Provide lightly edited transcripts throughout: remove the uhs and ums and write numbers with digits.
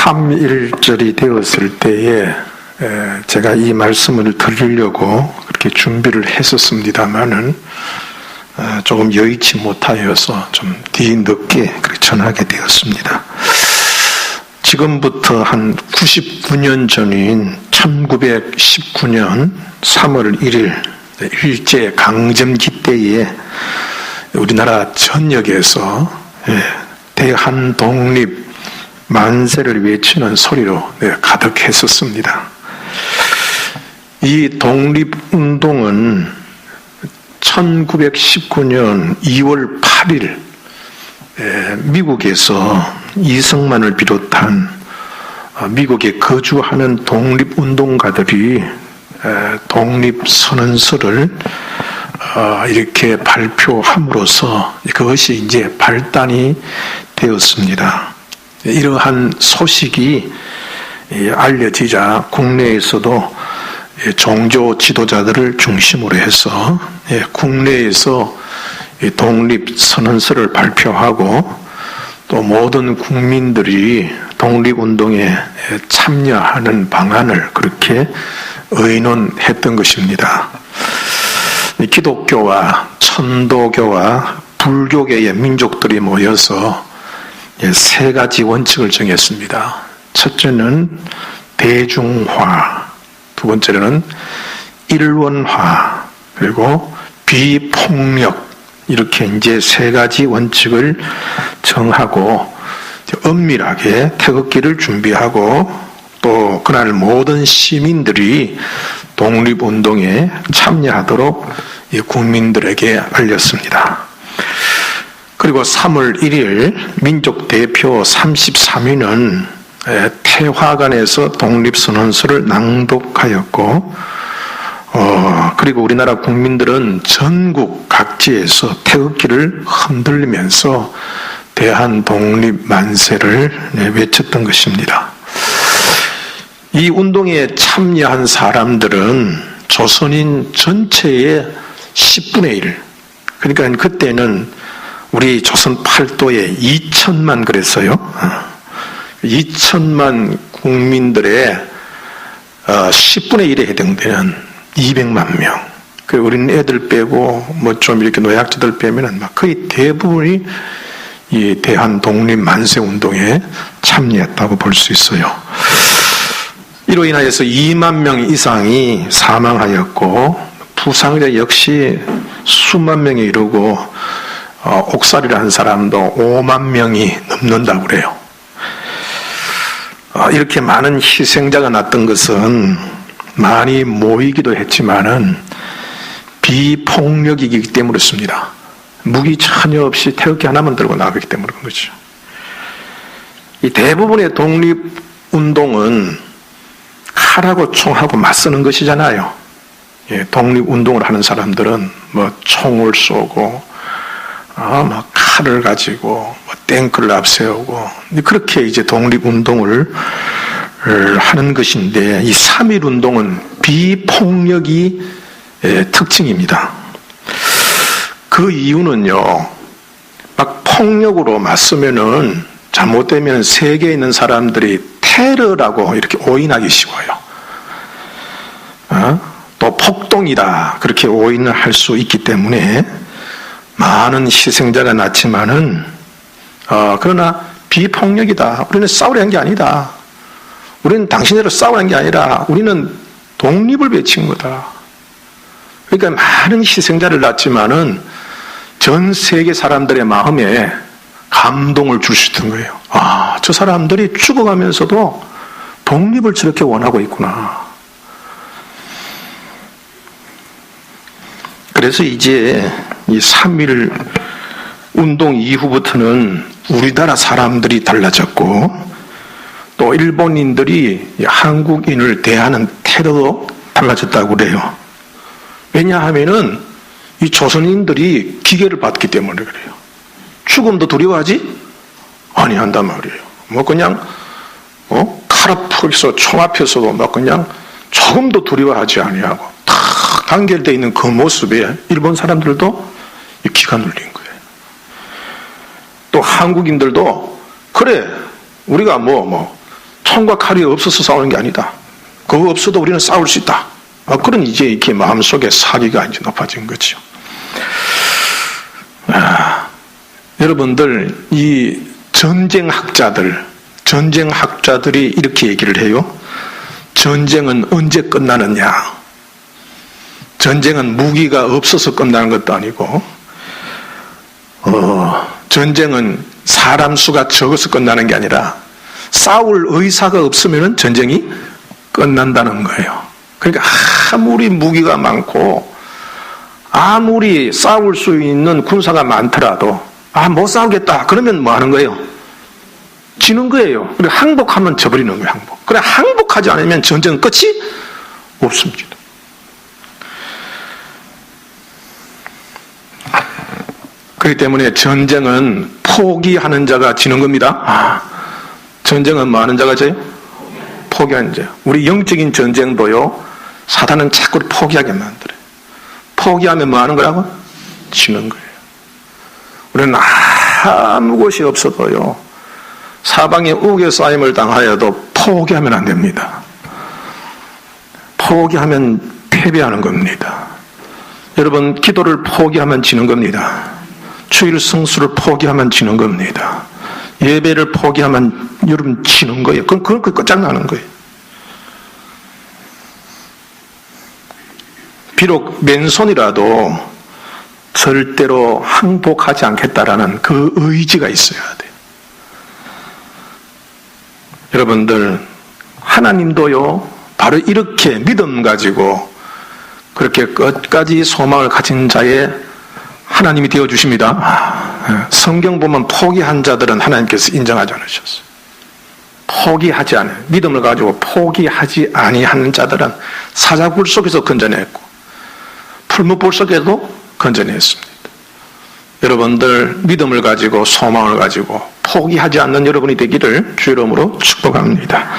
3.1절이 되었을 때에 제가 이 말씀을 드리려고 그렇게 준비를 했었습니다마는 조금 여의치 못하여서 좀 뒤늦게 그렇게 전하게 되었습니다. 지금부터 한 99년 전인 1919년 3월 1일 일제 강점기 때에 우리나라 전역에서 대한 독립 만세를 외치는 소리로 가득했었습니다. 이 독립운동은 1919년 2월 8일 미국에서 이승만을 비롯한 미국에 거주하는 독립운동가들이 독립선언서를 이렇게 발표함으로써 그것이 이제 발단이 되었습니다. 이러한 소식이 알려지자 국내에서도 종교 지도자들을 중심으로 해서 국내에서 독립선언서를 발표하고 또 모든 국민들이 독립운동에 참여하는 방안을 그렇게 의논했던 것입니다. 기독교와 천도교와 불교계의 민족들이 모여서 세 가지 원칙을 정했습니다. 첫째는 대중화, 두 번째는 일원화, 그리고 비폭력, 이렇게 이제 세 가지 원칙을 정하고 엄밀하게 태극기를 준비하고 또 그날 모든 시민들이 독립운동에 참여하도록 국민들에게 알렸습니다. 그리고 3월 1일 민족대표 33인은 태화관에서 독립선언서를 낭독하였고 그리고 우리나라 국민들은 전국 각지에서 태극기를 흔들리면서 대한 독립 만세를 외쳤던 것입니다. 이 운동에 참여한 사람들은 조선인 전체의 10분의 1, 그러니까 그때는 우리 조선 팔도에 2천만 그랬어요. 2천만 국민들의 10분의 1에 해당되는 200만 명. 그 우리는 애들 빼고 뭐 좀 이렇게 노약자들 빼면은 막 거의 대부분이 이 대한 독립 만세 운동에 참여했다고 볼 수 있어요. 이로 인하여서 2만 명 이상이 사망하였고 부상자 역시 수만 명에 이르고 옥살이라는 사람도 5만 명이 넘는다고 그래요. 이렇게 많은 희생자가 났던 것은 많이 모이기도 했지만은 비폭력이기 때문이었습니다. 무기 전혀 없이 태극기 하나만 들고 나가기 때문에 그런 거죠. 이 대부분의 독립운동은 칼하고 총하고 맞서는 것이잖아요. 독립운동을 하는 사람들은 뭐 총을 쏘고 뭐 칼을 가지고 뭐 탱크를 앞세우고 그렇게 이제 독립운동을 하는 것인데 이 3.1 운동은 비폭력이 특징입니다. 그 이유는요, 막 폭력으로 맞서면은 잘못되면 세계에 있는 사람들이 테러라고 이렇게 오인하기 쉬워요. 또 폭동이다 그렇게 오인을 할 수 있기 때문에 많은 희생자가 났지만은 그러나 비폭력이다. 우리는 싸우려는 게 아니다. 우리는 당신들을 싸우려는 게 아니라 우리는 독립을 외친 거다. 그러니까 많은 희생자를 낳지만은 전 세계 사람들의 마음에 감동을 줄 수 있던 거예요. 저 사람들이 죽어가면서도 독립을 저렇게 원하고 있구나. 그래서 이제 이 3.1 운동 이후부터는 우리나라 사람들이 달라졌고 또 일본인들이 한국인을 대하는 태도도 달라졌다고 그래요. 왜냐하면은 이 조선인들이 기계를 받기 때문에 그래요. 죽음도 두려워하지? 아니 한단 말이에요. 뭐 그냥 칼 앞에서 총 앞에서도 막 그냥 조금도 두려워하지 아니하고 탁 단결되어 있는 그 모습에 일본 사람들도 기가 눌린 거예요. 또 한국인들도 그래 우리가 뭐 총과 칼이 없어서 싸우는 게 아니다. 그거 없어도 우리는 싸울 수 있다. 그런 이제 이렇게 마음속에 사기가 이제 높아진 거죠. 여러분들, 이 전쟁학자들이 이렇게 얘기를 해요. 전쟁은 언제 끝나느냐? 전쟁은 무기가 없어서 끝나는 것도 아니고, 전쟁은 사람 수가 적어서 끝나는 게 아니라 싸울 의사가 없으면 전쟁이 끝난다는 거예요. 그러니까 아무리 무기가 많고 아무리 싸울 수 있는 군사가 많더라도 못 싸우겠다 그러면 뭐 하는 거예요? 지는 거예요. 그리고 항복하면 져버리는 거예요. 항복. 그래, 항복하지 않으면 전쟁 끝이 없습니다. 그렇기 때문에 전쟁은 포기하는 자가 지는 겁니다. 전쟁은 뭐 하는 자가 져요? 포기하는 자. 우리 영적인 전쟁도요, 사단은 자꾸 포기하게 만들어요. 포기하면 뭐 하는 거라고? 지는 거예요. 우리는 아무 것이 없어도요, 사방에 우겨싸임을 당하여도 포기하면 안 됩니다. 포기하면 패배하는 겁니다. 여러분, 기도를 포기하면 지는 겁니다. 주일 성수를 포기하면 지는 겁니다. 예배를 포기하면 여러분 지는 거예요. 그건 끝장나는 거예요. 비록 맨손이라도 절대로 항복하지 않겠다라는 그 의지가 있어야 돼요. 여러분들, 하나님도요, 바로 이렇게 믿음 가지고 그렇게 끝까지 소망을 가진 자의 하나님이 되어주십니다. 성경 보면 포기한 자들은 하나님께서 인정하지 않으셨어요. 포기하지 않아요. 믿음을 가지고 포기하지 아니하는 자들은 사자굴 속에서 건져냈고 풀무불 속에도 건져냈습니다. 여러분들, 믿음을 가지고 소망을 가지고 포기하지 않는 여러분이 되기를 주 이름으로 축복합니다.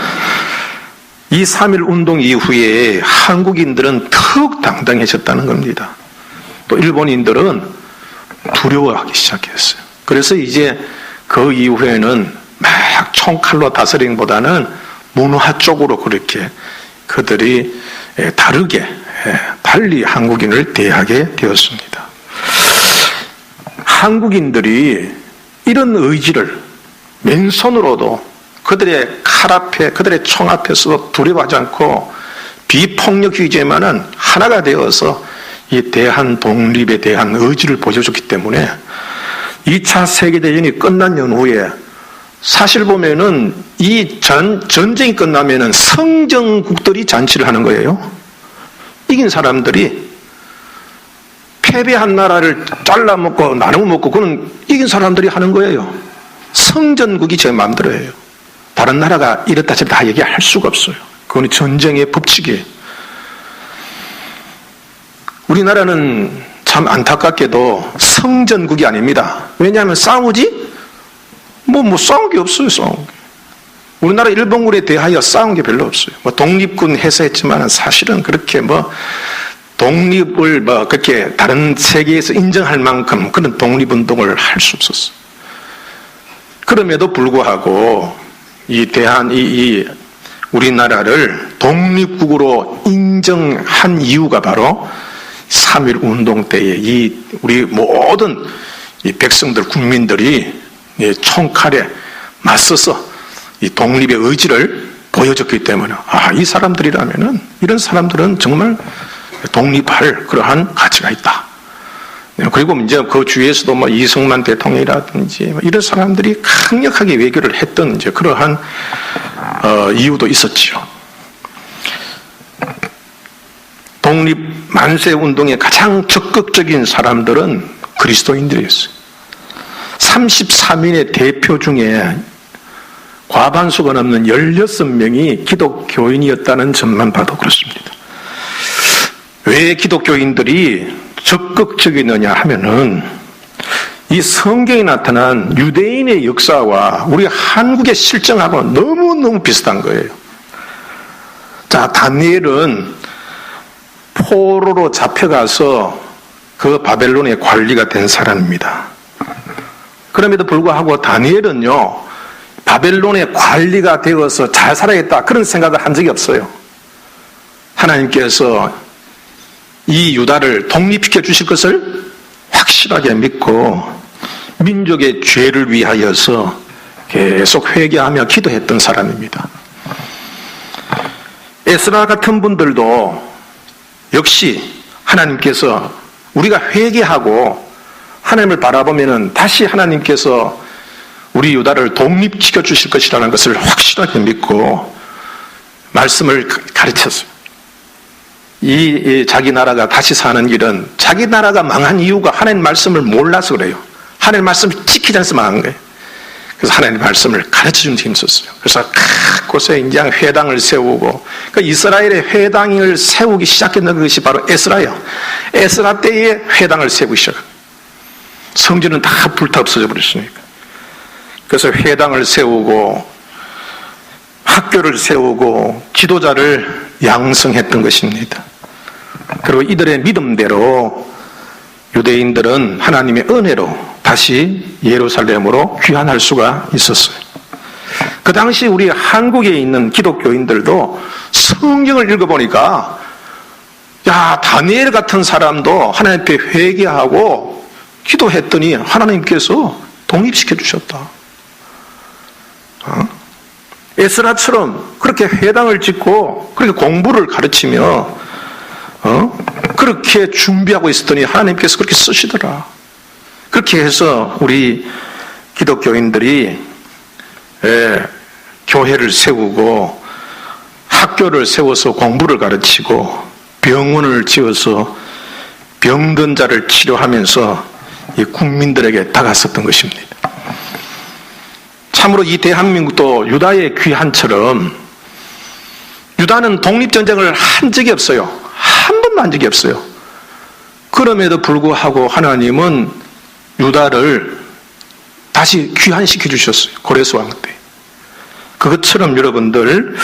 이 3.1 운동 이후에 한국인들은 더욱 당당해졌다는 겁니다. 또 일본인들은 두려워하기 시작했어요. 그래서 이제 그 이후에는 막 총칼로 다스리기보다는 문화 쪽으로 그렇게 그들이 달리 한국인을 대하게 되었습니다. 한국인들이 이런 의지를 맨손으로도 그들의 칼 앞에, 그들의 총 앞에서 두려워하지 않고 비폭력주의제만은 하나가 되어서 이 대한 독립에 대한 의지를 보여줬기 때문에 2차 세계대전이 끝난 연후에 사실 보면은 이 전쟁이 끝나면은 성정국들이 잔치를 하는 거예요. 이긴 사람들이 패배한 나라를 잘라먹고 나눠먹고 그건 이긴 사람들이 하는 거예요. 성전국이 제 마음대로 해요. 다른 나라가 이렇다 저렇다 얘기할 수가 없어요. 그건 전쟁의 법칙이에요. 우리나라는 참 안타깝게도 성전국이 아닙니다. 왜냐하면 싸우지? 싸운 게 없어요, 싸운 게. 우리나라 일본군에 대하여 싸운 게 별로 없어요. 독립군 해서했지만 사실은 그렇게 독립을 그렇게 다른 세계에서 인정할 만큼 그런 독립운동을 할 수 없었어요. 그럼에도 불구하고 이 우리나라를 독립국으로 인정한 이유가 바로 3.1 운동 때에 우리 모든 이 백성들, 국민들이 총칼에 맞서서 이 독립의 의지를 보여줬기 때문에, 이 사람들이라면은, 이런 사람들은 정말 독립할 그러한 가치가 있다. 그리고 이제 그 주위에서도 이승만 대통령이라든지 이런 사람들이 강력하게 외교를 했던 이제 그러한 이유도 있었지요. 독립 만세 운동의 가장 적극적인 사람들은 그리스도인들이었어요. 33인의 대표 중에 과반수가 넘는 16명이 기독교인이었다는 점만 봐도 그렇습니다. 왜 기독교인들이 적극적이느냐 하면은 이 성경에 나타난 유대인의 역사와 우리 한국의 실정하고 너무너무 비슷한 거예요. 자, 다니엘은 포로로 잡혀가서 그 바벨론의 관리가 된 사람입니다. 그럼에도 불구하고 다니엘은요, 바벨론의 관리가 되어서 잘 살아야겠다 그런 생각을 한 적이 없어요. 하나님께서 이 유다를 독립시켜 주실 것을 확실하게 믿고 민족의 죄를 위하여서 계속 회개하며 기도했던 사람입니다. 에스라 같은 분들도 역시 하나님께서 우리가 회개하고 하나님을 바라보면은 다시 하나님께서 우리 유다를 독립시켜 주실 것이라는 것을 확실하게 믿고 말씀을 가르쳤어요. 이 자기 나라가 다시 사는 길은 자기 나라가 망한 이유가 하나님 말씀을 몰라서 그래요. 하나님 말씀을 지키지 않아서 망한 거예요. 그래서 하나님 말씀을 가르쳐주는 데 힘썼어요. 그래서 곳에 이제 회당을 세우고, 그러니까 이스라엘의 회당을 세우기 시작했던 것이 바로 에스라예요. 에스라 때에 회당을 세우기 시작합니다. 성전은 다 불타 없어져 버렸으니까. 그래서 회당을 세우고 학교를 세우고 지도자를 양성했던 것입니다. 그리고 이들의 믿음대로 유대인들은 하나님의 은혜로 다시 예루살렘으로 귀환할 수가 있었어요. 그 당시 우리 한국에 있는 기독교인들도 성경을 읽어보니까 야, 다니엘 같은 사람도 하나님 앞에 회개하고 기도했더니 하나님께서 독립시켜 주셨다. 에스라처럼 그렇게 회당을 짓고 그렇게 공부를 가르치며 그렇게 준비하고 있었더니 하나님께서 그렇게 쓰시더라. 그렇게 해서 우리 기독교인들이 교회를 세우고 학교를 세워서 공부를 가르치고 병원을 지어서 병든 자를 치료하면서 이 국민들에게 다가섰던 것입니다. 참으로 이 대한민국도 유다의 귀환처럼 유다는 독립전쟁을 한 적이 없어요. 한 번도 한 적이 없어요. 그럼에도 불구하고 하나님은 유다를 다시 귀환시켜 주셨어요. 고레스 왕 때. 그것처럼 여러분들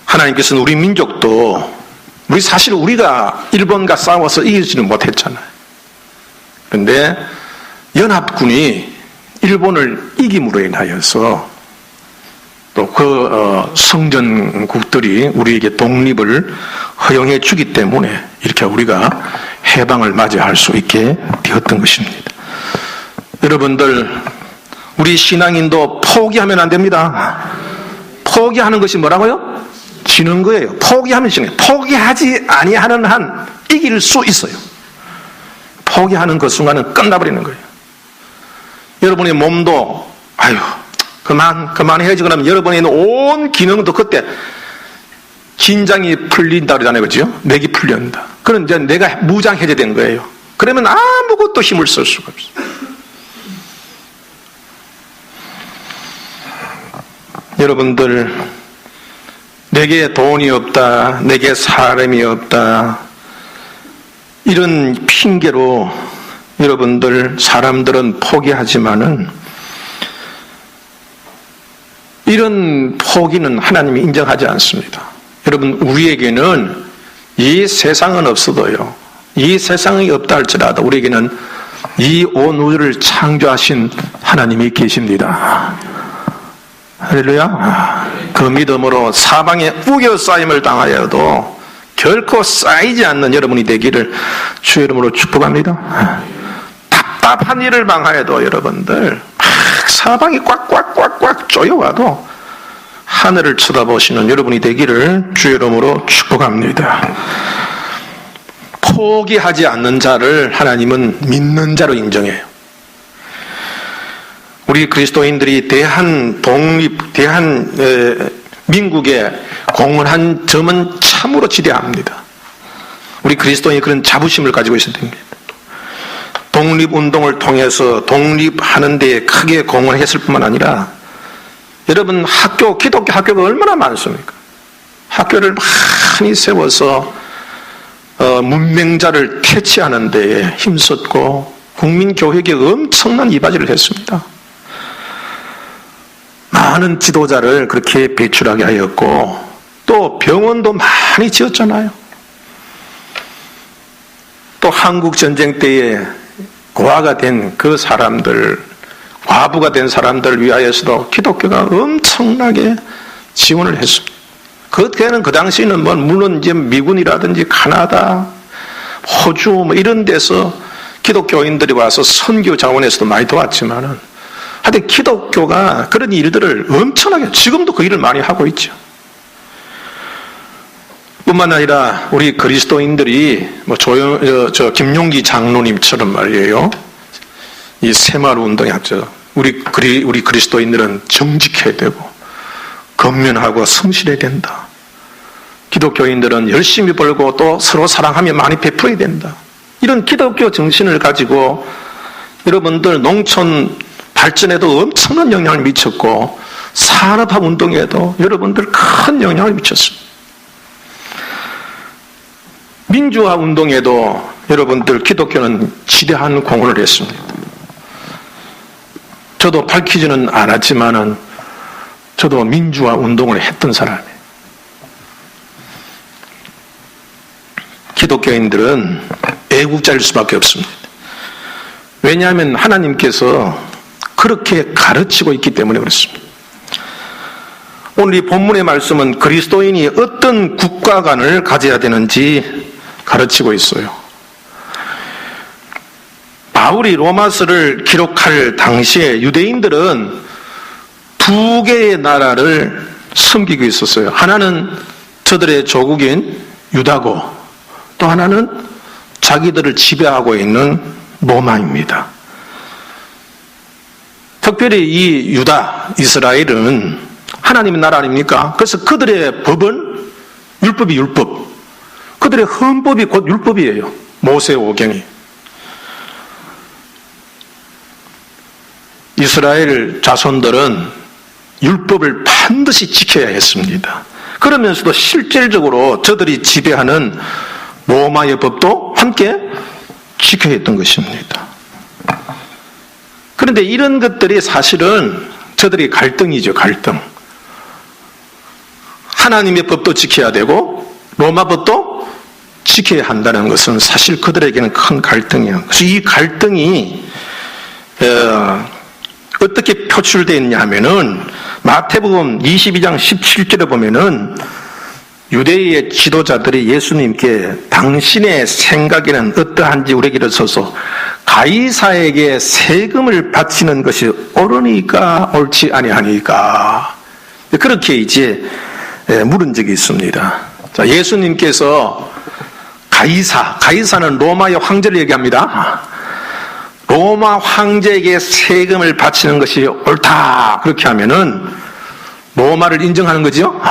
하나님께서는 우리 민족도 사실 우리가 일본과 싸워서 이기지는 못했잖아요. 그런데 연합군이 일본을 이김으로 인하여서 또 그 성전국들이 우리에게 독립을 허용해 주기 때문에 이렇게 우리가 해방을 맞이할 수 있게 되었던 것입니다. 여러분들, 우리 신앙인도 포기하면 안 됩니다. 포기하는 것이 뭐라고요? 지는 거예요. 포기하면 지는 거예요. 포기하지 아니하는 한 이길 수 있어요. 포기하는 그 순간은 끝나버리는 거예요. 여러분의 몸도 아유 그만해야지 그러면 여러분의 온 기능도 그때 긴장이 풀린다 그러잖아요. 그죠? 맥이 풀린다. 그럼 이제 내가 무장해제된 거예요. 그러면 아무것도 힘을 쓸 수가 없어요. 여러분들, 내게 돈이 없다, 내게 사람이 없다, 이런 핑계로 여러분들, 사람들은 포기하지만은 이런 포기는 하나님이 인정하지 않습니다. 여러분, 우리에게는 이 세상은 없어도요, 이 세상이 없다 할지라도 우리에게는 이 온 우주를 창조하신 하나님이 계십니다. 할렐루야. 그 믿음으로 사방에 우겨싸임을 당하여도 결코 쌓이지 않는 여러분이 되기를 주의 이름으로 축복합니다. 답답한 일을 당하여도 여러분들 막 사방이 꽉꽉꽉꽉 쪼여와도 하늘을 쳐다보시는 여러분이 되기를 주의 이름으로 축복합니다. 포기하지 않는 자를 하나님은 믿는 자로 인정해요. 우리 그리스도인들이 대한민국에 공헌한 점은 참으로 지대합니다. 우리 그리스도인이 그런 자부심을 가지고 있어야 됩니다. 독립운동을 통해서 독립하는 데 크게 공헌했을 뿐만 아니라 여러분 기독교 학교가 얼마나 많습니까? 학교를 많이 세워서 문맹자를 퇴치하는 데에 힘썼고 국민교육에 엄청난 이바지를 했습니다. 많은 지도자를 그렇게 배출하게 하였고 또 병원도 많이 지었잖아요. 또 한국 전쟁 때에 고아가 된 그 사람들 과부가 된 사람들을 위하여서도 기독교가 엄청나게 지원을 했습니다. 그때는 그 당시에는 물론 이제 미군이라든지 카나다, 호주 이런 데서 기독교인들이 와서 선교 자원에서도 많이 도왔지만은 하여튼 기독교가 그런 일들을 엄청나게 지금도 그 일을 많이 하고 있죠. 뿐만 아니라 우리 그리스도인들이 김용기 장로님처럼 말이에요. 이 새마을 운동에 합쳐 우리 그리스도인들은 정직해야 되고 건면하고 성실해야 된다. 기독교인들은 열심히 벌고 또 서로 사랑하며 많이 베풀어야 된다. 이런 기독교 정신을 가지고 여러분들 농촌 발전에도 엄청난 영향을 미쳤고 산업화 운동에도 여러분들 큰 영향을 미쳤습니다. 민주화 운동에도 여러분들 기독교는 지대한 공헌을 했습니다. 저도 밝히지는 않았지만은 저도 민주화 운동을 했던 사람이에요. 기독교인들은 애국자일 수밖에 없습니다. 왜냐하면 하나님께서 그렇게 가르치고 있기 때문에 그렇습니다. 오늘 이 본문의 말씀은 그리스도인이 어떤 국가관을 가져야 되는지 가르치고 있어요. 바울이 로마서를 기록할 당시에 유대인들은 두 개의 나라를 섬기고 있었어요. 하나는 저들의 조국인 유다고 또 하나는 자기들을 지배하고 있는 로마입니다. 특별히 이 유다, 이스라엘은 하나님의 나라 아닙니까? 그래서 그들의 법은 율법이 율법. 그들의 헌법이 곧 율법이에요. 모세 오경이. 이스라엘 자손들은 율법을 반드시 지켜야 했습니다. 그러면서도 실질적으로 저들이 지배하는 로마의 법도 함께 지켜야 했던 것입니다. 그런데 이런 것들이 사실은 저들이 갈등이죠, 갈등. 하나님의 법도 지켜야 되고 로마 법도 지켜야 한다는 것은 사실 그들에게는 큰 갈등이에요. 그래서 이 갈등이 어떻게 표출되어 있냐면은 마태복음 22장 17절에 보면은 유대의 지도자들이 예수님께 당신의 생각에는 어떠한지 우리에게 이르소서 가이사에게 세금을 바치는 것이 옳으니까 옳지 아니하니까 그렇게 이제 물은 적이 있습니다. 자, 예수님께서 가이사는 로마의 황제를 얘기합니다. 로마 황제에게 세금을 바치는 것이 옳다. 그렇게 하면은 로마를 인정하는 거죠.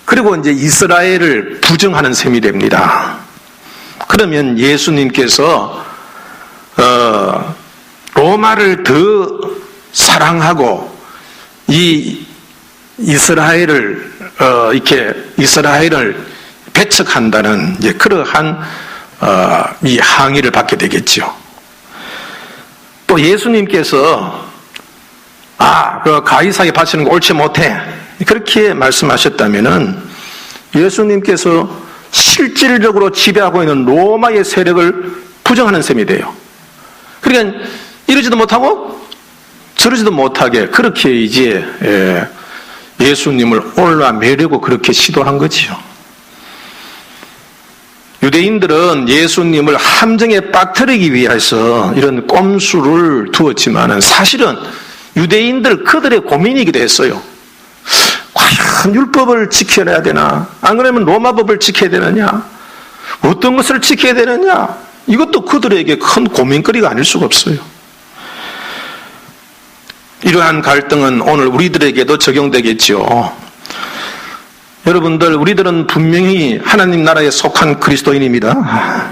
그리고 이제 이스라엘을 부정하는 셈이 됩니다. 그러면 예수님께서 로마를 더 사랑하고 이 이스라엘을 배척한다는 이제 그러한 이 항의를 받게 되겠죠. 또 예수님께서 그 가이사에 바치는 거 옳지 못해 그렇게 말씀하셨다면은 예수님께서 실질적으로 지배하고 있는 로마의 세력을 부정하는 셈이 돼요. 그러니까 이러지도 못하고 저러지도 못하게 그렇게 이제 예수님을 올라매려고 그렇게 시도한 거지요. 유대인들은 예수님을 함정에 빠뜨리기 위해서 이런 꼼수를 두었지만은 사실은 유대인들 그들의 고민이기도 했어요. 과연 율법을 지켜야 되나? 안 그러면 로마법을 지켜야 되느냐? 어떤 것을 지켜야 되느냐? 이것도 그들에게 큰 고민거리가 아닐 수가 없어요. 이러한 갈등은 오늘 우리들에게도 적용되겠죠. 여러분들, 우리들은 분명히 하나님 나라에 속한 그리스도인입니다.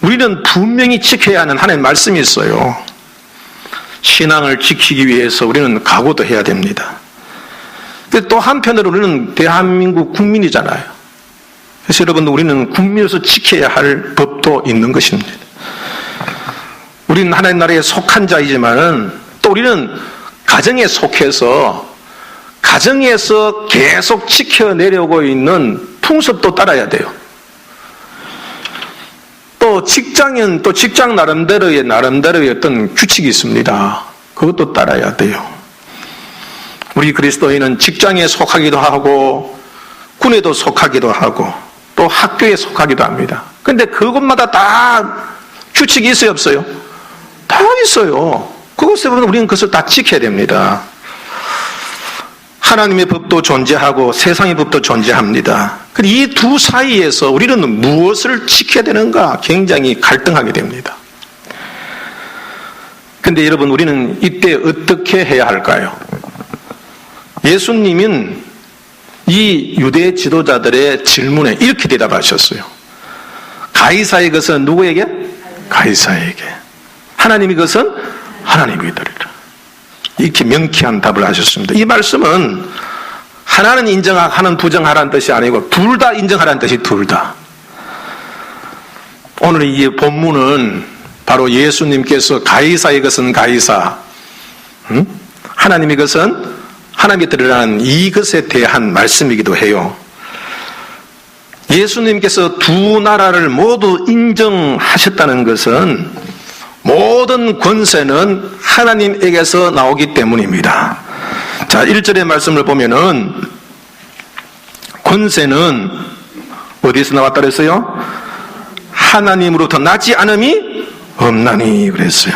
우리는 분명히 지켜야 하는 하나님의 말씀이 있어요. 신앙을 지키기 위해서 우리는 각오도 해야 됩니다. 근데 또 한편으로 우리는 대한민국 국민이잖아요. 그래서 여러분, 우리는 국민으로서 지켜야 할 법도 있는 것입니다. 우리는 하나님 나라에 속한 자이지만은 또 우리는 가정에 속해서 가정에서 계속 지켜내려고 있는 풍습도 따라야 돼요. 또 직장인 또 직장 나름대로의 어떤 규칙이 있습니다. 그것도 따라야 돼요. 우리 그리스도인은 직장에 속하기도 하고 군에도 속하기도 하고 또 학교에 속하기도 합니다. 그런데 그것마다 다 규칙이 있어요, 없어요? 다 있어요. 그것에 보면 우리는 그것을 다 지켜야 됩니다. 하나님의 법도 존재하고 세상의 법도 존재합니다. 이 두 사이에서 우리는 무엇을 지켜야 되는가 굉장히 갈등하게 됩니다. 그런데 여러분, 우리는 이때 어떻게 해야 할까요? 예수님은 이 유대 지도자들의 질문에 이렇게 대답하셨어요. 가이사의 것은 누구에게? 가이사에게. 하나님의 것은 하나님에게 드리라. 이렇게 명쾌한 답을 하셨습니다. 이 말씀은 하나는 인정하고 하나는 부정하라는 뜻이 아니고 둘 다 인정하라는 뜻이 둘 다. 오늘 이 본문은 바로 예수님께서 가이사의 것은 가이사, 하나님의 것은 하나님께 드리라는 이것에 대한 말씀이기도 해요. 예수님께서 두 나라를 모두 인정하셨다는 것은 모든 권세는 하나님에게서 나오기 때문입니다. 자, 1절의 말씀을 보면은 권세는 어디서 나왔다 그랬어요? 하나님으로부터 나지 않음이 없나니 그랬어요.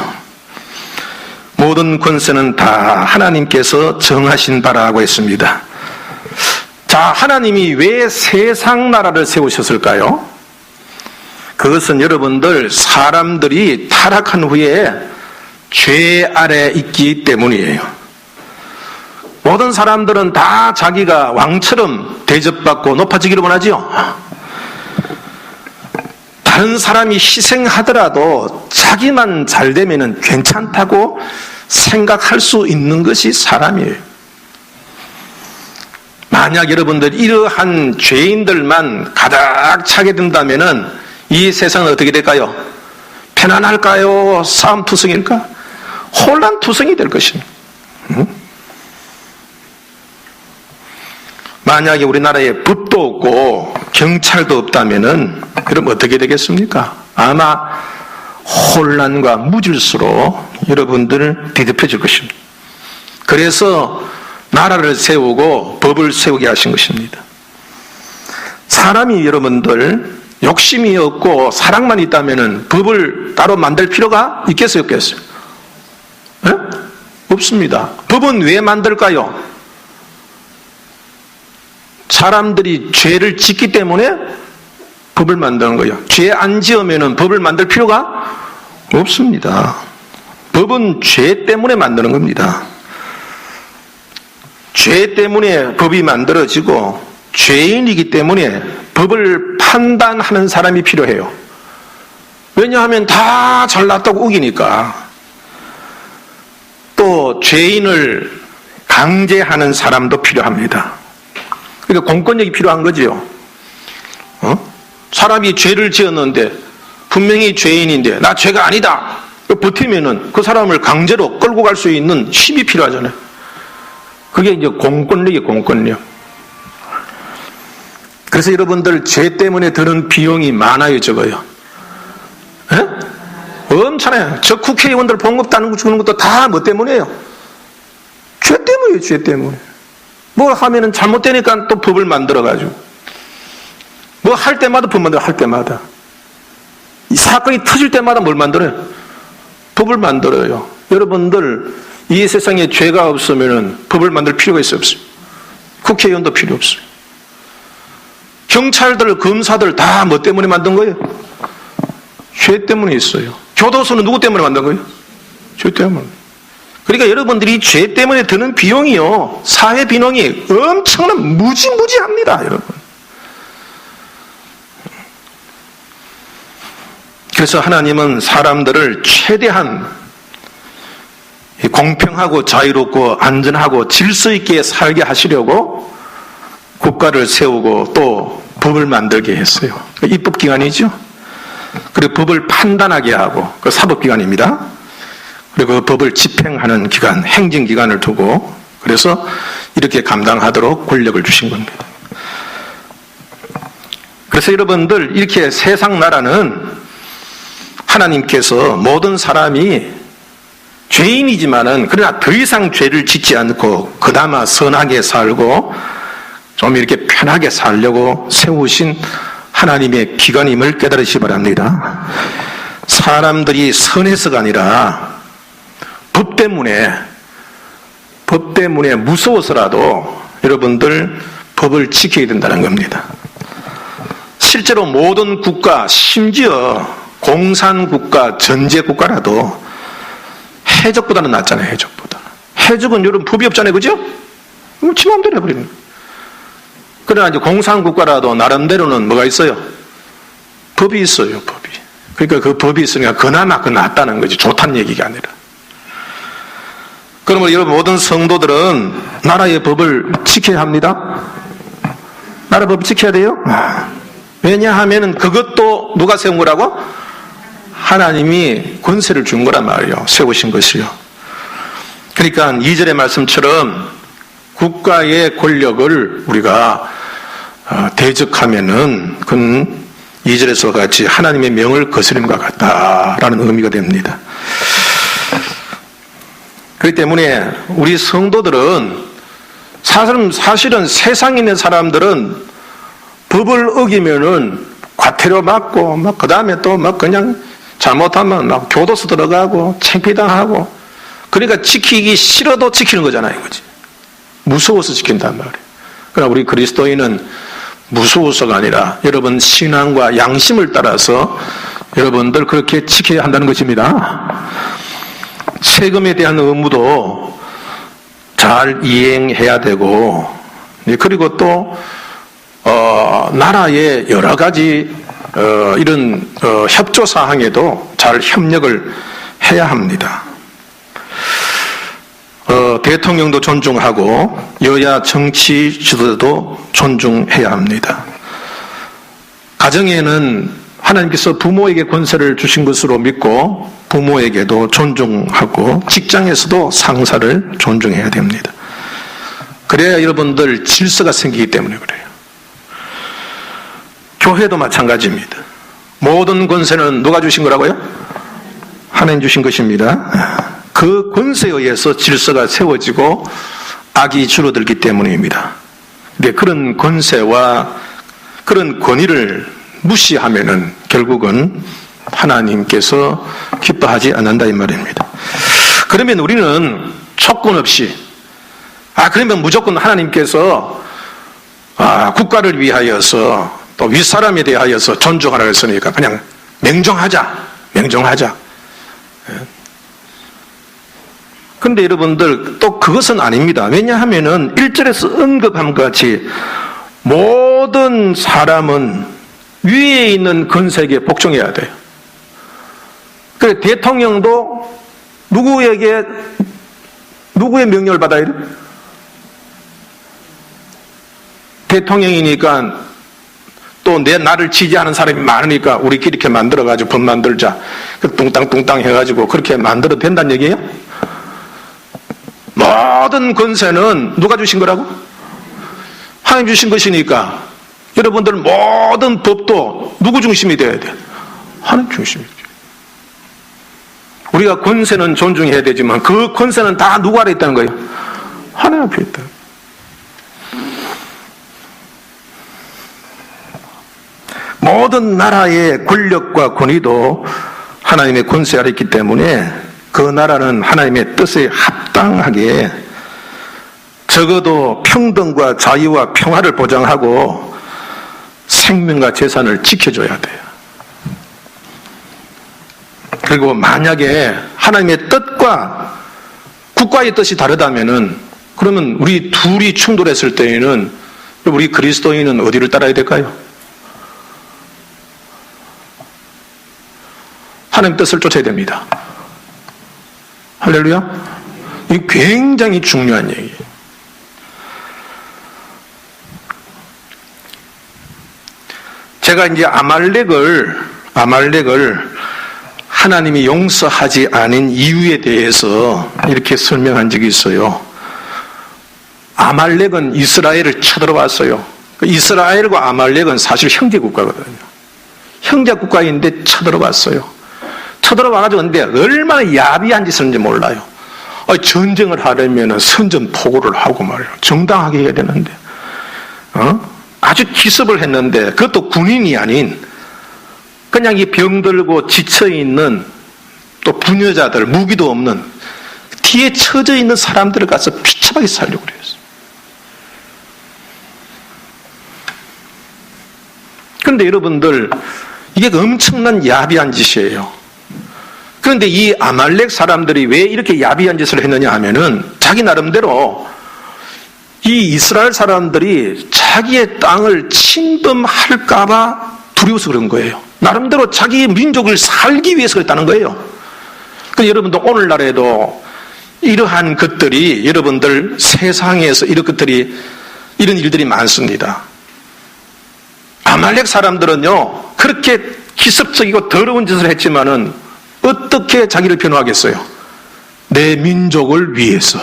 모든 권세는 다 하나님께서 정하신 바라고 했습니다. 자, 하나님이 왜 세상 나라를 세우셨을까요? 그것은 여러분들 사람들이 타락한 후에 죄 아래 있기 때문이에요. 모든 사람들은 다 자기가 왕처럼 대접받고 높아지기를 원하지요. 다른 사람이 희생하더라도 자기만 잘 되면 괜찮다고 생각할 수 있는 것이 사람이에요. 만약 여러분들 이러한 죄인들만 가득 차게 된다면 이 세상은 어떻게 될까요? 편안할까요? 싸움투성일까? 혼란투성이 될 것입니다. 만약에 우리나라에 법도 없고 경찰도 없다면은 그럼 어떻게 되겠습니까? 아마 혼란과 무질서로 여러분들을 뒤덮여질 것입니다. 그래서 나라를 세우고 법을 세우게 하신 것입니다. 사람이 여러분들 욕심이 없고 사랑만 있다면은 법을 따로 만들 필요가 있겠어요, 없겠어요? 네? 없습니다. 법은 왜 만들까요? 사람들이 죄를 짓기 때문에 법을 만드는 거예요. 죄 안 지으면 법을 만들 필요가 없습니다. 법은 죄 때문에 만드는 겁니다. 죄 때문에 법이 만들어지고 죄인이기 때문에 법을 판단하는 사람이 필요해요. 왜냐하면 다 잘났다고 우기니까. 또 죄인을 강제하는 사람도 필요합니다. 그러니까 공권력이 필요한 거지요. 사람이 죄를 지었는데 분명히 죄인인데 나 죄가 아니다 버티면은 그 사람을 강제로 끌고 갈 수 있는 힘이 필요하잖아요. 그게 이제 공권력이에요, 공권력. 그래서 여러분들 죄 때문에 드는 비용이 많아요, 적어요? 예? 엄청나요. 저 국회의원들 봉급 따는 거 주는 것도 다 뭐 때문이에요? 죄 때문이에요, 죄 때문에. 뭐 하면은 잘못되니까 또 법을 만들어가지고. 뭐 할 때마다 법 만들어, 할 때마다. 이 사건이 터질 때마다 뭘 만들어요? 법을 만들어요. 여러분들, 이 세상에 죄가 없으면은 법을 만들 필요가 있어요, 없어요? 국회의원도 필요 없어요. 경찰들, 검사들 다 뭐 때문에 만든 거예요? 죄 때문에 있어요. 교도소는 누구 때문에 만든 거예요? 죄 때문에. 그러니까 여러분들이 죄 때문에 드는 비용이요, 사회 비용이 엄청난 무지무지합니다, 여러분. 그래서 하나님은 사람들을 최대한 공평하고 자유롭고 안전하고 질서 있게 살게 하시려고 국가를 세우고 또 법을 만들게 했어요. 입법기관이죠. 그리고 법을 판단하게 하고 그 사법기관입니다. 그리고 그 법을 집행하는 기관, 행정기관을 두고 그래서 이렇게 감당하도록 권력을 주신 겁니다. 그래서 여러분들 이렇게 세상 나라는 하나님께서 모든 사람이 죄인이지만은 그러나 더 이상 죄를 짓지 않고 그나마 선하게 살고 좀 이렇게 편하게 살려고 세우신 하나님의 기관임을 깨달으시기 바랍니다. 사람들이 선해서가 아니라 법 때문에 무서워서라도 여러분들 법을 지켜야 된다는 겁니다. 실제로 모든 국가, 심지어 공산국가, 전제국가라도 해적보다는 낫잖아요. 해적보다. 해적은 여러분 법이 없잖아요. 그죠? 지 마음대로 해버리는 거예요. 그러나 이제 공산국가라도 나름대로는 뭐가 있어요? 법이 있어요. 법이. 그러니까 그 법이 있으니까 그나마 그 낫다는 거지. 좋다는 얘기가 아니라. 그러면 여러분 모든 성도들은 나라의 법을 지켜야 합니다. 나라 법 지켜야 돼요? 왜냐하면 그것도 누가 세운 거라고? 하나님이 권세를 준 거란 말이에요. 세우신 것이요. 그러니까 2절의 말씀처럼 국가의 권력을 우리가 대적하면은 그건 2절에서 같이 하나님의 명을 거스림과 같다라는 의미가 됩니다. 그렇기 때문에 우리 성도들은 사실은 세상에 있는 사람들은 법을 어기면은 과태료 맞고 그 다음에 또 그냥 잘못하면 교도소 들어가고 창피당하고 그러니까 지키기 싫어도 지키는 거잖아요. 이거지. 무서워서 지킨단 말이에요. 그러나 우리 그리스도인은 무서워서가 아니라 여러분 신앙과 양심을 따라서 여러분들 그렇게 지켜야 한다는 것입니다. 세금에 대한 의무도 잘 이행해야 되고 그리고 또 나라의 여러 가지 이런 협조 사항에도 잘 협력을 해야 합니다. 대통령도 존중하고 여야 정치 지도자도 존중해야 합니다. 가정에는 하나님께서 부모에게 권세를 주신 것으로 믿고 부모에게도 존중하고 직장에서도 상사를 존중해야 됩니다. 그래야 여러분들 질서가 생기기 때문에 그래요. 교회도 마찬가지입니다. 모든 권세는 누가 주신 거라고요? 하나님 주신 것입니다. 그 권세에 의해서 질서가 세워지고 악이 줄어들기 때문입니다. 근데 그런 권세와 그런 권위를 무시하면은 결국은 하나님께서 기뻐하지 않는다 이 말입니다. 그러면 우리는 조건 없이 그러면 무조건 하나님께서 국가를 위하여서 또 윗사람에 대하여서 존중하라 했으니까 그냥 명정하자. 그런데 여러분들 또 그것은 아닙니다. 왜냐하면은 1절에서 언급한 것 같이 모든 사람은 위에 있는 권세에게 복종해야 돼요. 그래 대통령도 누구의 명령을 받아야 돼? 대통령이니까 또 나를 지지하는 사람이 많으니까 우리끼리 이렇게 만들어가지고 법 만들자. 뚱땅뚱땅 해가지고 그렇게 만들어도 된다는 얘기예요? 모든 권세는 누가 주신 거라고? 하나님 주신 것이니까 여러분들 모든 법도 누구 중심이 돼야 돼? 하나님 중심이죠. 우리가 권세는 존중해야 되지만 그 권세는 다 누구 아래 있다는 거예요? 하나님 앞에 있다. 모든 나라의 권력과 권위도 하나님의 권세 아래 있기 때문에 그 나라는 하나님의 뜻에 합당하게 적어도 평등과 자유와 평화를 보장하고 생명과 재산을 지켜줘야 돼요. 그리고 만약에 하나님의 뜻과 국가의 뜻이 다르다면은 그러면 우리 둘이 충돌했을 때에는 우리 그리스도인은 어디를 따라야 될까요? 하나님 뜻을 쫓아야 됩니다. 할렐루야. 이게 굉장히 중요한 얘기예요. 제가 이제 아말렉을 하나님이 용서하지 않은 이유에 대해서 이렇게 설명한 적이 있어요. 아말렉은 이스라엘을 쳐들어왔어요. 이스라엘과 아말렉은 사실 형제 국가거든요. 형제 국가인데 쳐들어왔어요. 쳐들어와가지고 근데 얼마나 야비한 짓을 했는지 몰라요. 전쟁을 하려면 선전포고를 하고 말이에요. 정당하게 해야 되는데, 아주 기습을 했는데, 그것도 군인이 아닌, 그냥 이 병들고 지쳐있는 또 부녀자들, 무기도 없는, 뒤에 처져 있는 사람들을 가서 비참하게 살려고 그랬어요. 그런데 여러분들, 이게 엄청난 야비한 짓이에요. 그런데 이 아말렉 사람들이 왜 이렇게 야비한 짓을 했느냐 하면은 자기 나름대로 이 이스라엘 사람들이 자기의 땅을 침범할까봐 두려워서 그런 거예요. 나름대로 자기 민족을 살기 위해서 그랬다는 거예요. 그런데 여러분들 오늘날에도 이러한 것들이 여러분들 세상에서 이런 일들이 많습니다. 아말렉 사람들은요, 그렇게 기습적이고 더러운 짓을 했지만은 어떻게 자기를 변호하겠어요? 내 민족을 위해서.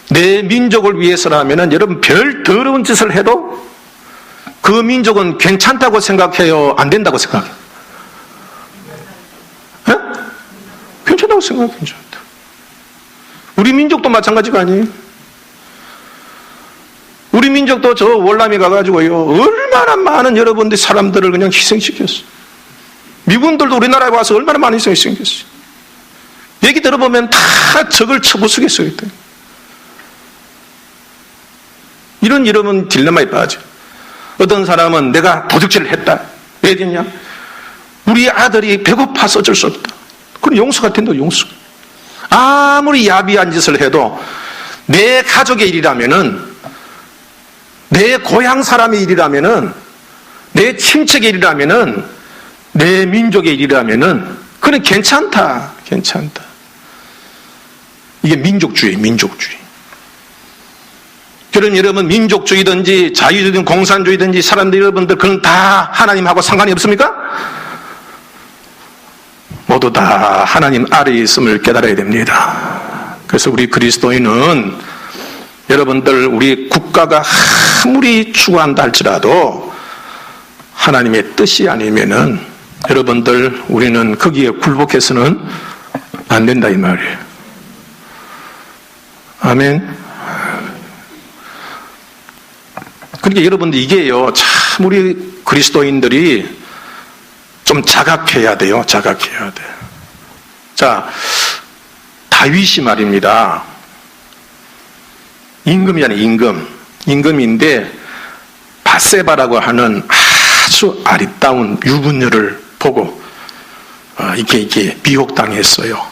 내 민족을 위해서라면은 여러분 별 더러운 짓을 해도 그 민족은 괜찮다고 생각해요? 안 된다고 생각해요? 네? 괜찮다고 생각해요. 우리 민족도 마찬가지가 아니에요? 우리 민족도 저 월남에 가가지고요, 얼마나 많은 여러분들 사람들을 그냥 희생시켰어요. 미군들도 우리나라에 와서 얼마나 많은 희생을 시켰어요. 얘기 들어보면 다 적을 쳐부수겠어요. 이런 여러분 딜레마에 빠져. 어떤 사람은 내가 도적질을 했다. 왜 됐냐? 우리 아들이 배고파서 어쩔 수 없다. 그건 용서가 된다, 용서. 아무리 야비한 짓을 해도 내 가족의 일이라면은, 내 고향 사람의 일이라면은, 내 친척의 일이라면은, 내 민족의 일이라면은, 그건 괜찮다. 이게 민족주의. 그럼 여러분, 민족주의든지 자유주의든 공산주의든지 사람들 여러분들, 그건 다 하나님하고 상관이 없습니까? 모두 다 하나님 아래에 있음을 깨달아야 됩니다. 그래서 우리 그리스도인은 여러분들, 우리 국가가 아무리 추구한다 할지라도 하나님의 뜻이 아니면은 여러분들, 우리는 거기에 굴복해서는 안 된다 이 말이에요. 아멘. 그러니까 여러분들 이게요, 참 우리 그리스도인들이 좀 자각해야 돼요. 자, 다윗이 말입니다. 임금이잖아요, 임금인데 밧세바라고 하는 아주 아리따운 유부녀를 보고 이렇게 미혹당했어요.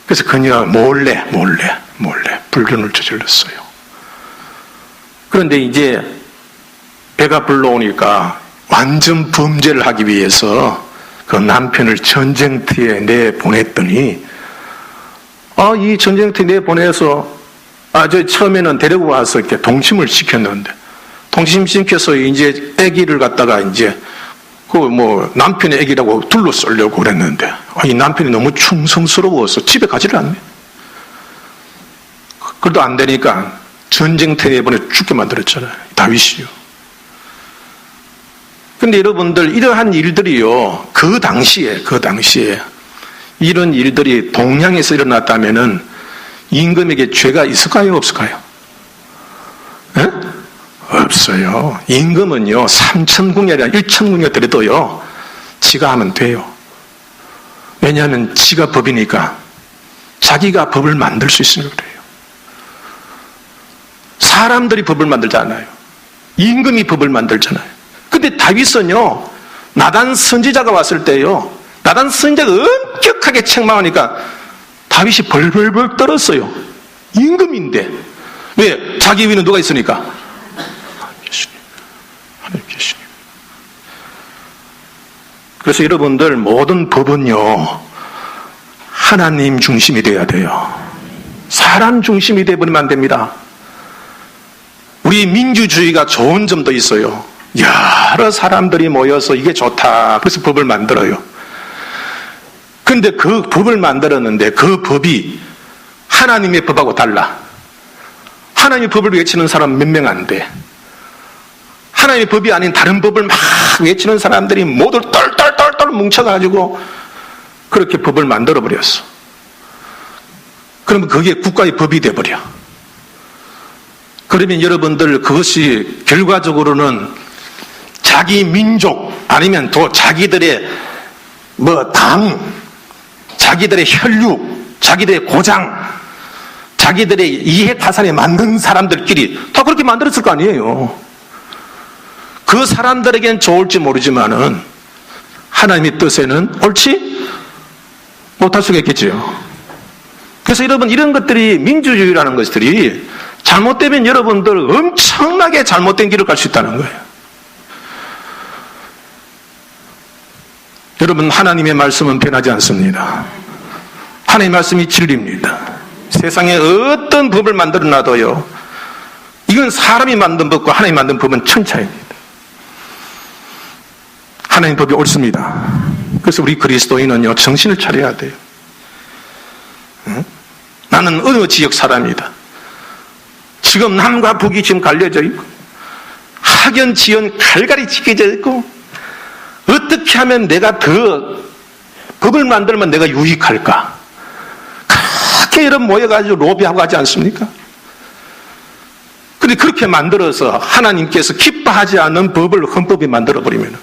그래서 그녀가 몰래 불륜을 저질렀어요. 그런데 이제 배가 불러오니까 완전 범죄를 하기 위해서 그 남편을 전쟁터에 내보냈더니, 이 전쟁터에 내보내서 저 처음에는 데리고 와서 이렇게 동침을 시켰는데, 동침시켜서 이제 아기를 갖다가 이제 남편의 아기라고 둘러쓰려고 그랬는데, 이 남편이 너무 충성스러워서 집에 가지를 않네. 그래도 안 되니까 전쟁터에 보내 죽게 만들었잖아요, 다윗이요. 근데 여러분들, 이러한 일들이요, 그 당시에 이런 일들이 동양에서 일어났다면은 임금에게 죄가 있을까요, 없을까요? 에? 없어요. 임금은요, 3,000궁이 아니라 1,000궁이 되더라도요, 지가 하면 돼요. 왜냐하면 지가 법이니까 자기가 법을 만들 수 있으니까 그래요. 사람들이 법을 만들지 않아요. 임금이 법을 만들잖아요. 근데 다윗은요, 나단 선지자가 왔을 때요, 나단 선지자가 엄격하게 책망하니까 다윗이 벌벌벌 떨었어요. 임금인데. 왜? 자기 위는 누가 있으니까? 하나님 계시니까. 그래서 여러분들, 모든 법은요, 하나님 중심이 돼야 돼요. 사람 중심이 돼버리면 안 됩니다. 우리 민주주의가 좋은 점도 있어요. 여러 사람들이 모여서 이게 좋다, 그래서 법을 만들어요. 근데 그 법을 만들었는데 그 법이 하나님의 법하고 달라. 하나님의 법을 외치는 사람 몇 명 안 돼. 하나님의 법이 아닌 다른 법을 막 외치는 사람들이 모두 똘똘똘똘 뭉쳐가지고 그렇게 법을 만들어버렸어. 그러면 그게 국가의 법이 돼버려. 그러면 여러분들 그것이 결과적으로는 자기 민족 아니면 또 자기들의 당, 자기들의 혈육, 자기들의 고장, 자기들의 이해 타산에 맞는 사람들끼리 다 그렇게 만들었을 거 아니에요. 그 사람들에겐 좋을지 모르지만은 하나님의 뜻에는 옳지 못할 수가 있겠지요. 그래서 여러분 이런 것들이 민주주의라는 것들이 잘못되면 여러분들 엄청나게 잘못된 길을 갈 수 있다는 거예요. 여러분 하나님의 말씀은 변하지 않습니다. 하나님의 말씀이 진리입니다. 세상에 어떤 법을 만들어 놔도요, 이건 사람이 만든 법과 하나님이 만든 법은 천차입니다. 하나님 법이 옳습니다. 그래서 우리 그리스도인은요 정신을 차려야 돼요. 나는 어느 지역 사람이다. 지금 남과 북이 지금 갈려져 있고 학연 지연 갈갈이 지켜져 있고 어떻게 하면 내가 더 법을 만들면 내가 유익할까? 그렇게 여러분 모여가지고 로비하고 하지 않습니까? 그런데 그렇게 만들어서 하나님께서 기뻐하지 않는 법을 헌법에 만들어버리면,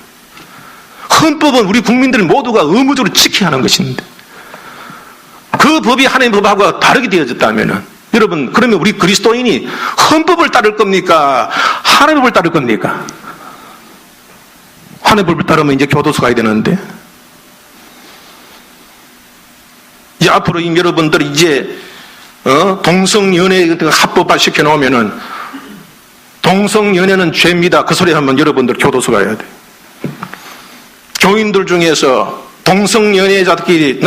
헌법은 우리 국민들 모두가 의무적으로 지켜야 하는 것인데 그 법이 하나님 법하고 다르게 되어졌다면 여러분, 그러면 우리 그리스도인이 헌법을 따를 겁니까? 하나님 법을 따를 겁니까? 하나님 법을 따르면 이제 교도소 가야 되는데, 이제 앞으로 여러분들이 이제 동성연애 합법화 시켜놓으면은 동성연애는 죄입니다. 그 소리 하면 여러분들 교도소 가야 돼. 교인들 중에서 동성연애자들끼리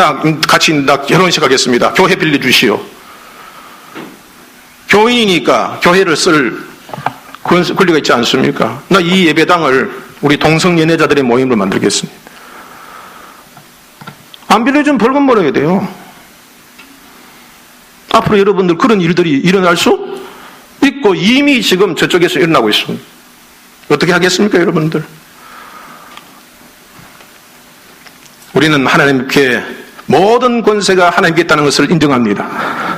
같이 결혼식 하겠습니다. 교회 빌려주시오. 교인이니까 교회를 쓸 권리가 있지 않습니까? 나 이 예배당을 우리 동성연애자들의 모임으로 만들겠습니다. 안 빌려주면 벌금 물어야 돼요. 앞으로 여러분들 그런 일들이 일어날 수 있고 이미 지금 저쪽에서 일어나고 있습니다. 어떻게 하겠습니까, 여러분들? 우리는 하나님께 모든 권세가 하나님께 있다는 것을 인정합니다.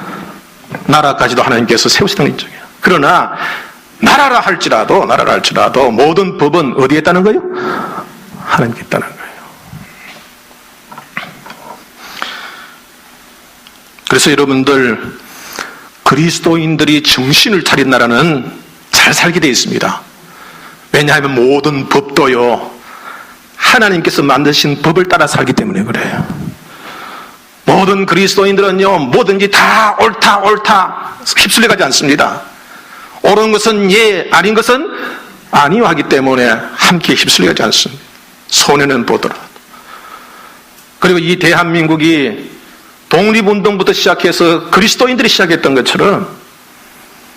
나라까지도 하나님께서 세우시다는 걸 인정해요. 그러나 나라라 할지라도 모든 법은 어디에 있다는 거예요? 하나님께 있다는 거예요. 그래서 여러분들 그리스도인들이 정신을 차린 나라는 잘 살게 되어 있습니다. 왜냐하면 모든 법도요 하나님께서 만드신 법을 따라 살기 때문에 그래요. 모든 그리스도인들은요 뭐든지 다 옳다 휩쓸려 가지 않습니다. 옳은 것은 예, 아닌 것은 아니요 하기 때문에 함께 휩쓸려 가지 않습니다. 손해는 보더라도. 그리고 이 대한민국이 독립운동부터 시작해서 그리스도인들이 시작했던 것처럼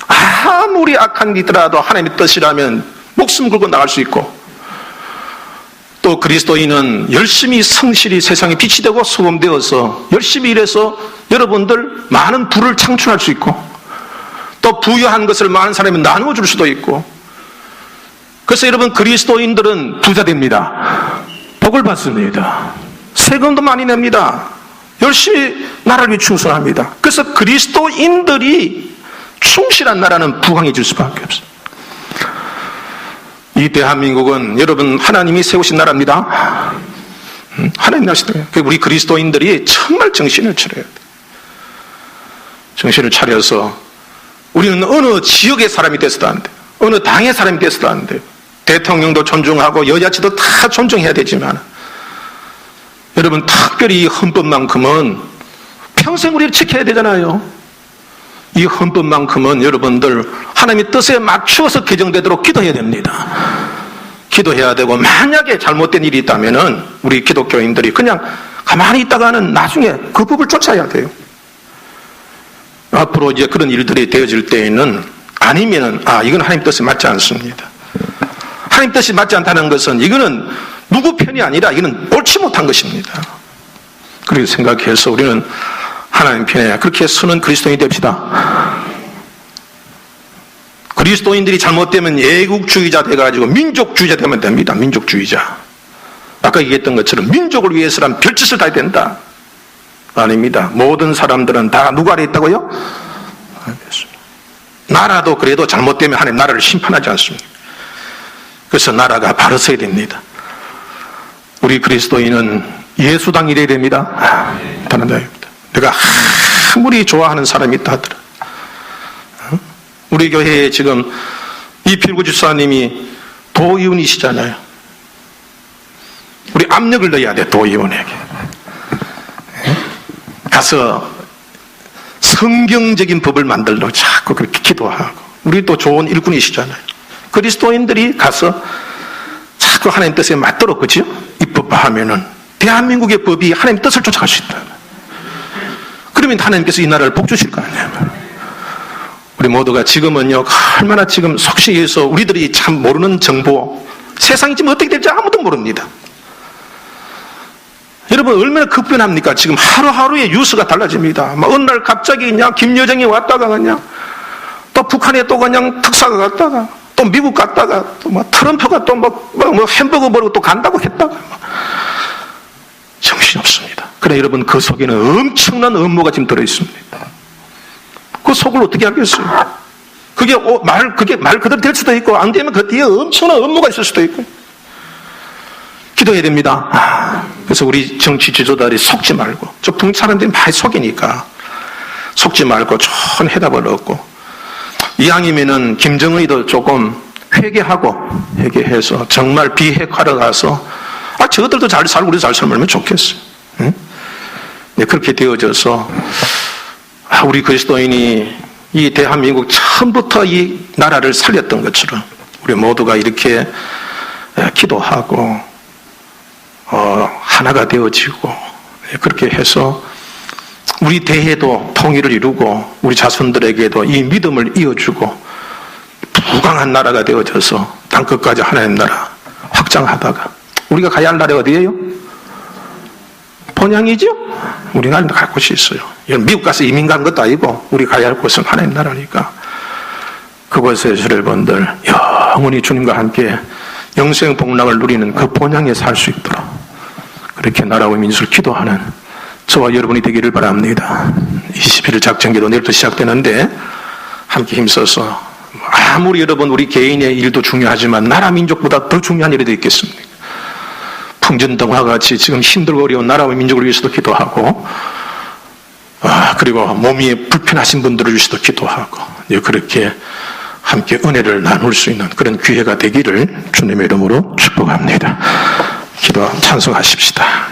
아무리 악한 일이더라도 하나님의 뜻이라면 목숨 걸고 나갈 수 있고, 또 그리스도인은 열심히 성실히 세상에 빛이 되고 소금되어서 열심히 일해서 여러분들 많은 부를 창출할 수 있고, 또 부유한 것을 많은 사람이 나누어 줄 수도 있고, 그래서 여러분 그리스도인들은 부자 됩니다. 복을 받습니다. 세금도 많이 냅니다. 열심히 나라를 위해 충성합니다. 그래서 그리스도인들이 충실한 나라는 부강해질 수밖에 없어요. 이 대한민국은 여러분 하나님이 세우신 나라입니다. 하나님 나라입니다. 우리 그리스도인들이 정말 정신을 차려야 돼요. 정신을 차려서 우리는 어느 지역의 사람이 돼서도 안 돼요. 어느 당의 사람이 돼서도 안 돼요. 대통령도 존중하고 여야치도 다 존중해야 되지만 여러분 특별히 이 헌법만큼은 평생 우리를 지켜야 되잖아요. 이 헌법만큼은 여러분들 하나님의 뜻에 맞추어서 개정되도록 기도해야 됩니다. 기도해야 되고, 만약에 잘못된 일이 있다면은 우리 기독교인들이 그냥 가만히 있다가는 나중에 그 법을 쫓아야 돼요. 앞으로 이제 그런 일들이 되어질 때에는 아니면은 이건 하나님 뜻에 맞지 않습니다. 하나님 뜻이 맞지 않다는 것은 이거는 누구 편이 아니라 이거는 옳지 못한 것입니다. 그렇게 생각해서 우리는 하나님 편에 그렇게 서는 그리스도인이 됩시다. 그리스도인들이 잘못되면 애국주의자 돼가지고 민족주의자 되면 됩니다. 민족주의자. 아까 얘기했던 것처럼 민족을 위해서라면 별짓을 다 해야 된다. 아닙니다. 모든 사람들은 다 누구 아래 있다고요? 나라도 그래도 잘못되면 하나님 나라를 심판하지 않습니까? 그래서 나라가 바로 서야 됩니다. 우리 그리스도인은 예수당 이래야 됩니다. 다른 자입니다. 내가 아무리 좋아하는 사람이 있다 하더라. 우리 교회에 지금 이필구 집사님이 도의원이시잖아요. 우리 압력을 넣어야 돼, 도의원에게. 가서 성경적인 법을 만들려고 자꾸 그렇게 기도하고. 우리 또 좋은 일꾼이시잖아요. 그리스도인들이 가서 자꾸 하나님 뜻에 맞도록, 그죠? 입법화하면은 대한민국의 법이 하나님 뜻을 쫓아갈 수 있다. 그러면 하나님께서 이 나라를 복주실 거 아니에요. 우리 모두가 지금은요, 얼마나 지금 속시해서 우리들이 참 모르는 정보, 세상이 지금 어떻게 될지 아무도 모릅니다. 여러분, 얼마나 급변합니까? 지금 하루하루의 뉴스가 달라집니다. 어느 날 갑자기 그냥 김여정이 왔다가 그냥 또 북한에 또 그냥 특사가 갔다가 또 미국 갔다가 또 뭐 트럼프가 또 뭐 햄버거 먹으러 또 간다고 했다가 정신없습니다. 그래 여러분, 그 속에는 엄청난 음모가 지금 들어있습니다. 그 속을 어떻게 하겠어요? 그게 말 그대로 될 수도 있고, 안 되면 그 뒤에 엄청난 음모가 있을 수도 있고. 기도해야 됩니다. 그래서 우리 정치 지도자들이 속지 말고, 저 북 사람들이 많이 속이니까 속지 말고 좋은 해답을 얻고, 이왕이면은 김정은이도 조금 회개해서 정말 비핵화로 가서 저들도 잘 살고 우리도 잘 살면 좋겠어요. 응? 네, 그렇게 되어져서 우리 그리스도인이 이 대한민국 처음부터 이 나라를 살렸던 것처럼 우리 모두가 이렇게 기도하고 하나가 되어지고 그렇게 해서 우리 대해도 통일을 이루고 우리 자손들에게도 이 믿음을 이어주고 부강한 나라가 되어져서 땅끝까지 하나님 나라 확장하다가 우리가 가야 할 나라가 어디예요? 본향이죠? 우리가 갈 곳이 있어요. 미국 가서 이민 간 것도 아니고 우리 가야 할 곳은 하나님 나라니까 그곳에서 여러분들 영원히 주님과 함께 영생 복락을 누리는 그 본향에 살 수 있도록 그렇게 나라와 민주를 기도하는 저와 여러분이 되기를 바랍니다. 21일 작전기도 내일부터 시작되는데 함께 힘써서 아무리 여러분 우리 개인의 일도 중요하지만 나라 민족보다 더 중요한 일이 있겠습니까? 풍전등화 같이 지금 힘들고 어려운 나라와 민족을 위해서도 기도하고 그리고 몸이 불편하신 분들을 위해서도 기도하고 그렇게 함께 은혜를 나눌 수 있는 그런 기회가 되기를 주님의 이름으로 축복합니다. 기도 찬송하십시다.